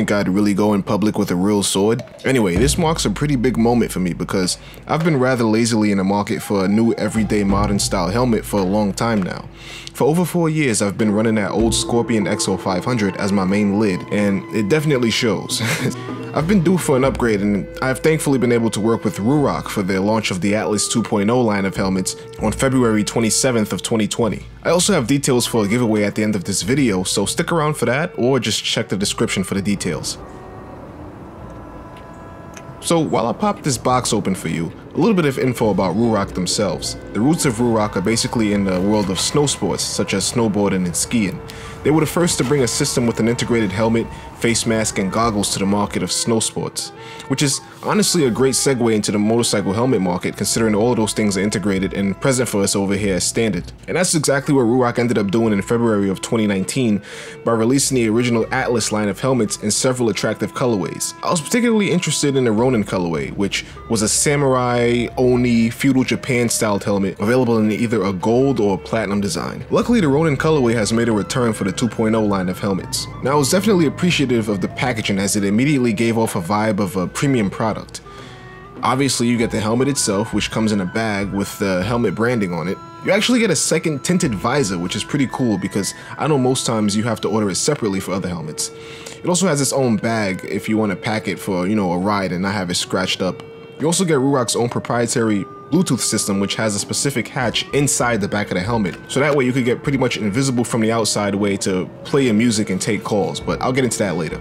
think I'd really go in public with a real sword. Anyway, this marks a pretty big moment for me because I've been rather lazily in the market for a new everyday modern style helmet for a long time now. For over 4 years, I've been running that old Scorpion XO500 as my main lid, and it definitely shows. I've been due for an upgrade, and I've thankfully been able to work with Ruroc for their launch of the Atlas 2.0 line of helmets on February 27th of 2020. I also have details for a giveaway at the end of this video, so stick around for that, or just check the description for the details. So while I pop this box open for you, a little bit of info about Ruroc themselves. The roots of Ruroc are basically in the world of snow sports, such as snowboarding and skiing. They were the first to bring a system with an integrated helmet, face mask, and goggles to the market of snow sports, which is honestly a great segue into the motorcycle helmet market, considering all of those things are integrated and present for us over here as standard. And that's exactly what Ruroc ended up doing in February of 2019 by releasing the original Atlas line of helmets in several attractive colorways. I was particularly interested in the Ronin colorway, which was a samurai, Oni, feudal Japan styled helmet available in either a gold or platinum design. Luckily, the Ronin colorway has made a return for the 2.0 line of helmets. Now, I was definitely appreciative of the packaging as it immediately gave off a vibe of a premium product. Obviously, you get the helmet itself, which comes in a bag with the helmet branding on it. You actually get a second tinted visor, which is pretty cool because I know most times you have to order it separately for other helmets. It also has its own bag if you want to pack it for, a ride and not have it scratched up. You also get Ruroc's own proprietary Bluetooth system, which has a specific hatch inside the back of the helmet, so that way you could get pretty much invisible from the outside way to play your music and take calls, but I'll get into that later.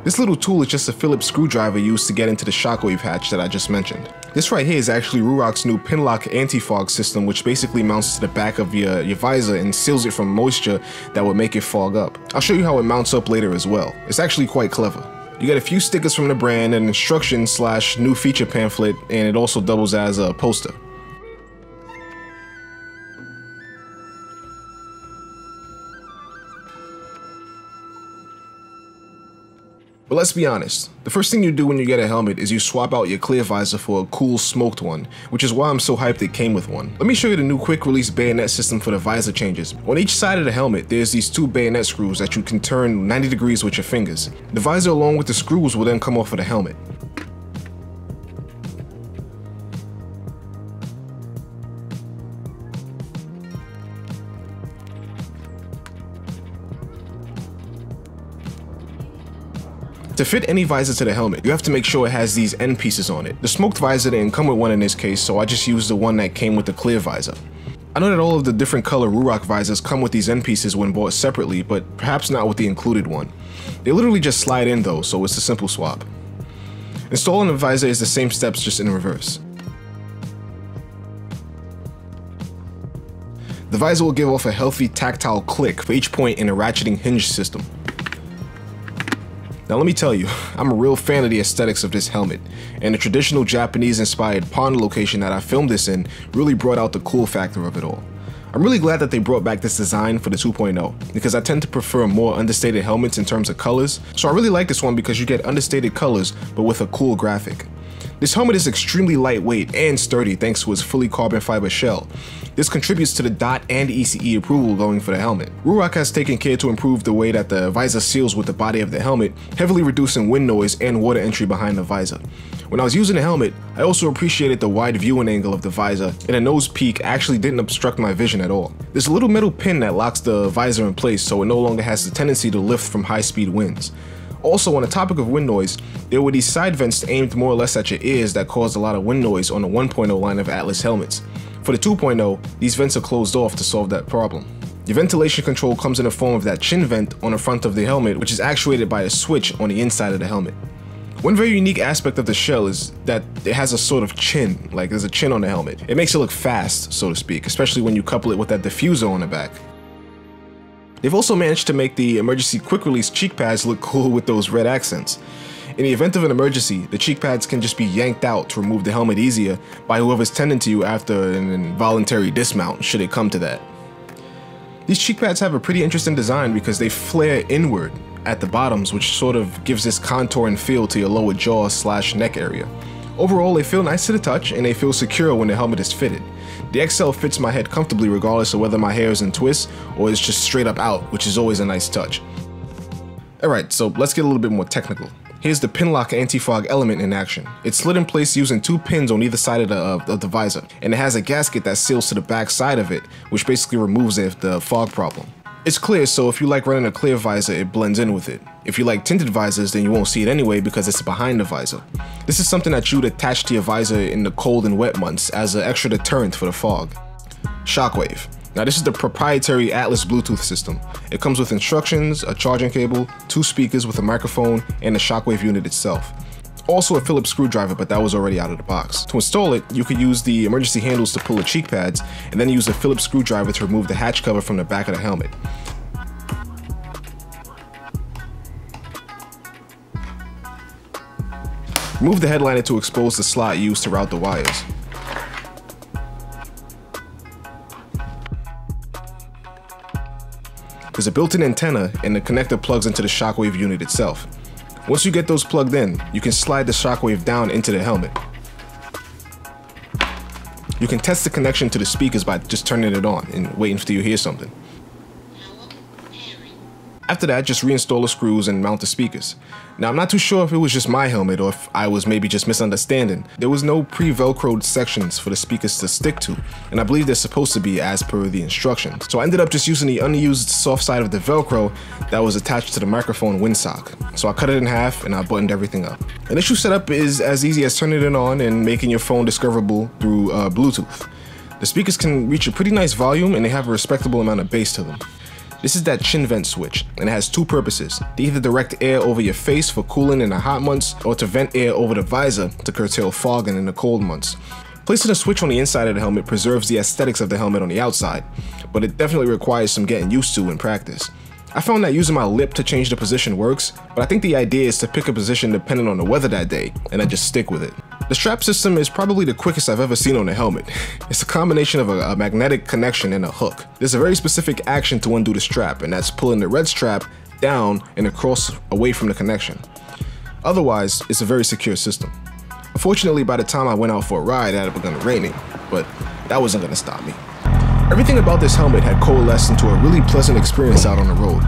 This little tool is just a Phillips screwdriver used to get into the shockwave hatch that I just mentioned. This right here is actually Ruroc's new Pinlock anti-fog system, which basically mounts to the back of your visor and seals it from moisture that would make it fog up. I'll show you how it mounts up later as well. It's actually quite clever. You get a few stickers from the brand, an instructions / new feature pamphlet, and it also doubles as a poster. But let's be honest, the first thing you do when you get a helmet is you swap out your clear visor for a cool smoked one, which is why I'm so hyped it came with one. Let me show you the new quick release bayonet system for the visor changes. On each side of the helmet, there's these two bayonet screws that you can turn 90 degrees with your fingers. The visor along with the screws will then come off of the helmet. To fit any visor to the helmet, you have to make sure it has these end pieces on it. The smoked visor didn't come with one in this case, so I just used the one that came with the clear visor. I know that all of the different color Ruroc visors come with these end pieces when bought separately, but perhaps not with the included one. They literally just slide in though, so it's a simple swap. Installing the visor is the same steps, just in reverse. The visor will give off a healthy tactile click for each point in a ratcheting hinge system. Now let me tell you, I'm a real fan of the aesthetics of this helmet, and the traditional Japanese-inspired pond location that I filmed this in really brought out the cool factor of it all. I'm really glad that they brought back this design for the 2.0, because I tend to prefer more understated helmets in terms of colors, so I really like this one because you get understated colors but with a cool graphic. This helmet is extremely lightweight and sturdy thanks to its fully carbon fiber shell. This contributes to the DOT and ECE approval going for the helmet. Ruroc has taken care to improve the way that the visor seals with the body of the helmet, heavily reducing wind noise and water entry behind the visor. When I was using the helmet, I also appreciated the wide viewing angle of the visor, and the nose peak actually didn't obstruct my vision at all. There's a little metal pin that locks the visor in place so it no longer has the tendency to lift from high-speed winds. Also, on the topic of wind noise, there were these side vents aimed more or less at your ears that caused a lot of wind noise on the 1.0 line of Atlas helmets. For the 2.0, these vents are closed off to solve that problem. Your ventilation control comes in the form of that chin vent on the front of the helmet, which is actuated by a switch on the inside of the helmet. One very unique aspect of the shell is that it has a sort of chin, like there's a chin on the helmet. It makes it look fast, so to speak, especially when you couple it with that diffuser on the back. They've also managed to make the emergency quick release cheek pads look cool with those red accents. In the event of an emergency, the cheek pads can just be yanked out to remove the helmet easier by whoever's tending to you after an involuntary dismount, should it come to that. These cheek pads have a pretty interesting design because they flare inward at the bottoms, which sort of gives this contour and feel to your lower jaw / neck area. Overall, they feel nice to the touch and they feel secure when the helmet is fitted. The XL fits my head comfortably regardless of whether my hair is in twists or is just straight up out, which is always a nice touch. Alright, so let's get a little bit more technical. Here's the pin lock anti-fog element in action. It's slid in place using 2 pins on either side of the visor, and it has a gasket that seals to the back side of it, which basically removes the fog problem. It's clear, so if you like running a clear visor, it blends in with it. If you like tinted visors, then you won't see it anyway because it's behind the visor. This is something that you'd attach to your visor in the cold and wet months as an extra deterrent for the fog. Shockwave. Now this is the proprietary Atlas Bluetooth system. It comes with instructions, a charging cable, 2 speakers with a microphone, and the shockwave unit itself. Also a Phillips screwdriver, but that was already out of the box. To install it, you could use the emergency handles to pull the cheek pads, and then use a Phillips screwdriver to remove the hatch cover from the back of the helmet. Remove the headliner to expose the slot used to route the wires. There's a built-in antenna, and the connector plugs into the shockwave unit itself. Once you get those plugged in, you can slide the shockwave down into the helmet. You can test the connection to the speakers by just turning it on and waiting until you hear something. After that, just reinstall the screws and mount the speakers. Now, I'm not too sure if it was just my helmet or if I was maybe just misunderstanding. There was no pre-velcroed sections for the speakers to stick to, and I believe they're supposed to be as per the instructions. So I ended up just using the unused soft side of the Velcro that was attached to the microphone windsock. So I cut it in half and I buttoned everything up. Initial setup is as easy as turning it on and making your phone discoverable through Bluetooth. The speakers can reach a pretty nice volume and they have a respectable amount of bass to them. This is that chin vent switch, and it has 2 purposes. To either direct air over your face for cooling in the hot months, or to vent air over the visor to curtail fogging in the cold months. Placing a switch on the inside of the helmet preserves the aesthetics of the helmet on the outside, but it definitely requires some getting used to in practice. I found that using my lip to change the position works, but I think the idea is to pick a position depending on the weather that day, and then just stick with it. The strap system is probably the quickest I've ever seen on a helmet. It's a combination of a magnetic connection and a hook. There's a very specific action to undo the strap, and that's pulling the red strap down and across away from the connection. Otherwise, it's a very secure system. Unfortunately, by the time I went out for a ride, it had begun raining, but that wasn't going to stop me. Everything about this helmet had coalesced into a really pleasant experience out on the road.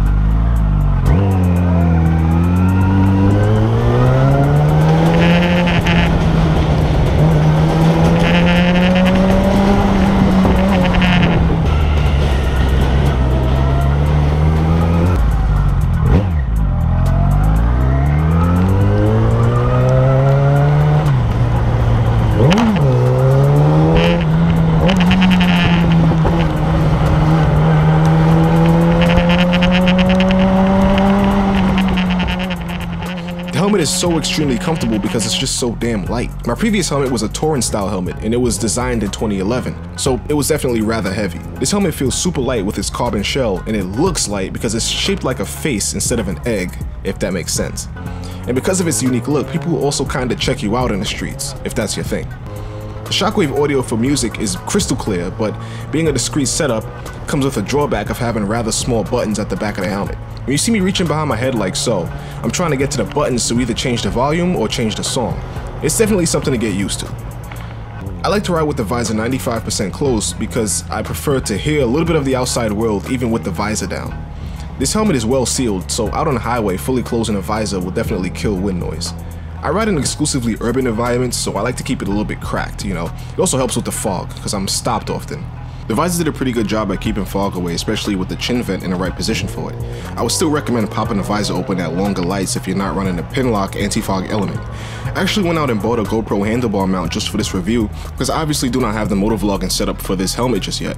The helmet is so extremely comfortable because it's just so damn light. My previous helmet was a touring style helmet and it was designed in 2011, so it was definitely rather heavy. This helmet feels super light with its carbon shell, and it looks light because it's shaped like a face instead of an egg, if that makes sense. And because of its unique look, people will also kinda check you out in the streets, if that's your thing. The shockwave audio for music is crystal clear, but being a discreet setup comes with a drawback of having rather small buttons at the back of the helmet. When you see me reaching behind my head like so, I'm trying to get to the buttons to either change the volume or change the song. It's definitely something to get used to. I like to ride with the visor 95% closed because I prefer to hear a little bit of the outside world even with the visor down. This helmet is well sealed, so out on the highway, fully closing a visor will definitely kill wind noise. I ride in exclusively urban environments, so I like to keep it a little bit cracked, you know. It also helps with the fog, because I'm stopped often. The visor did a pretty good job at keeping fog away, especially with the chin vent in the right position for it. I would still recommend popping the visor open at longer lights if you're not running a pin lock anti-fog element. I actually went out and bought a Gopro handlebar mount just for this review, because I obviously do not have the motovlogging setup for this helmet just yet,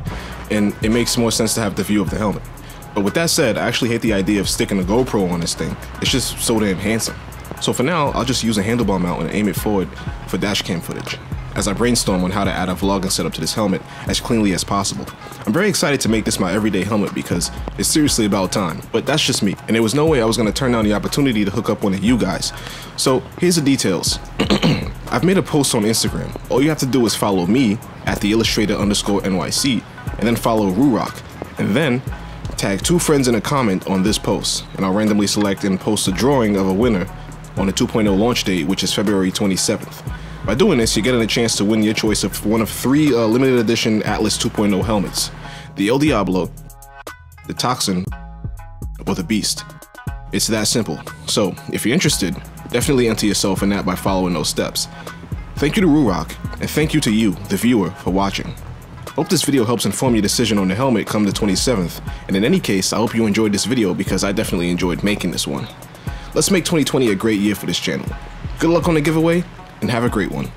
and it makes more sense to have the view of the helmet. But with that said, I actually hate the idea of sticking a GoPro on this thing. It's just so damn handsome. So for now, I'll just use a handlebar mount and aim it forward for dashcam footage, as I brainstorm on how to add a vlogging setup to this helmet as cleanly as possible. I'm very excited to make this my everyday helmet because it's seriously about time, but that's just me, and there was no way I was going to turn down the opportunity to hook up one of you guys. So here's the details. I've made a post on Instagram. All you have to do is follow me at @theillustrator_NYC and then follow Ruroc, and then tag 2 friends in a comment on this post, and I'll randomly select and post a drawing of a winner on the 2.0 launch date, which is February 27th. By doing this, you're getting a chance to win your choice of one of 3 limited edition Atlas 2.0 helmets: the El Diablo, the Toxin, or the Beast. It's that simple. So, if you're interested, definitely enter yourself in that by following those steps. Thank you to Ruroc, and thank you to you, the viewer, for watching. Hope this video helps inform your decision on the helmet come the 27th, and in any case, I hope you enjoyed this video because I definitely enjoyed making this one. Let's make 2020 a great year for this channel. Good luck on the giveaway, and have a great one.